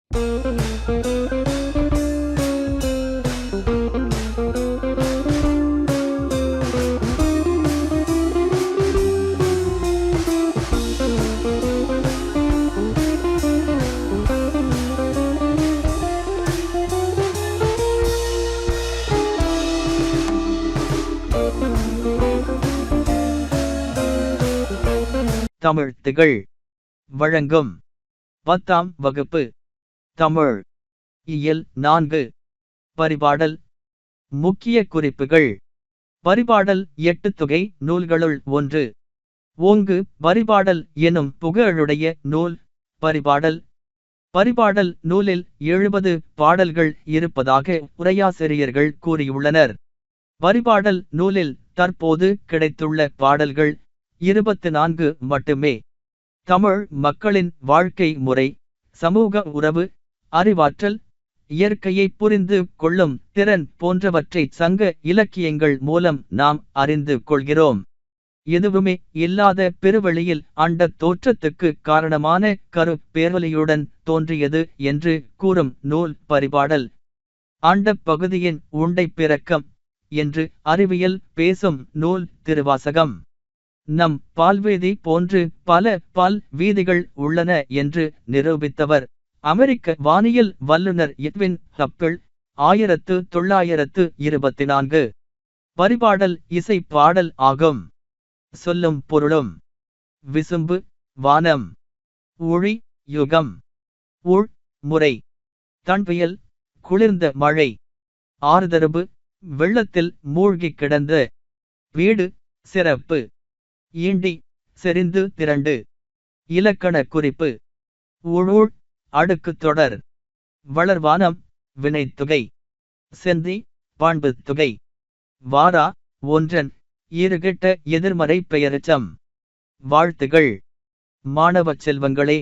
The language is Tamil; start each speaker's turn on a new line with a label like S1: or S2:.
S1: தமிழ் திகழ் வழங்கும் 10ஆம் வகுப்பு தமிழ் இயல் 4 பரிபாடல். முக்கிய குறிப்புகள். பரிபாடல் எட்டுத்தொகை நூல்களுள் ஒன்று. ஓங்கு பரிபாடல் எனும் புகழுடைய நூல். பரிபாடல் பரிபாடல் நூலில் 70 பாடல்கள் இருப்பதாக உரையாசிரியர்கள் கூறியுள்ளனர். பரிபாடல் நூலில் தற்போது கிடைத்துள்ள பாடல்கள் 24 மட்டுமே. தமிழ் மக்களின் வாழ்க்கை முறை, சமூக உறவு, அறிவாற்றல், இயற்கையை புரிந்து கொள்ளும் திறன் போன்றவற்றை சங்க இலக்கியங்கள் மூலம் நாம் அறிந்து கொள்கிறோம். எதுவுமே இல்லாத பெருவெளியில் அண்ட தோற்றத்துக்கு காரணமான கரு பேரொலியுடன் தோன்றியது என்று கூறும் நூல் பரிபாடல். அண்டப் பகுதியின் உண்டை பிறக்கம் என்று அறிவியல் பேசும் நூல் திருவாசகம். நம் பால்வேதி போன்று பல பால் வீதிகள் உள்ளன என்று நிரூபித்தவர் அமெரிக்க வானியல் வல்லுநர் எட்வின் ஹப்பிள் 1924. பரிபாடல் இசை பாடல் ஆகும். சொல்லும் பொருளும்: விசும்பு வானம், ஊழி யுகம், ஊழ் முறை, தண்புயல் குளிர்ந்த மழை, ஆறுதரபு வெள்ளத்தில் மூழ்கி கிடந்த வீடு சிறப்பு, ஈண்டி செறிந்து திரண்டு. இலக்கண குறிப்பு: ஊழூழ் அடுக்கு தொடர், வளர்வானம் வினைத்துகை, செந்தி பாண்பு தொகை, வாரா ஒன்றன் ஈறுகெட்ட எதிர்மறை பெயரெச்சம். வாழ்த்துகள் மாணவ செல்வங்களே.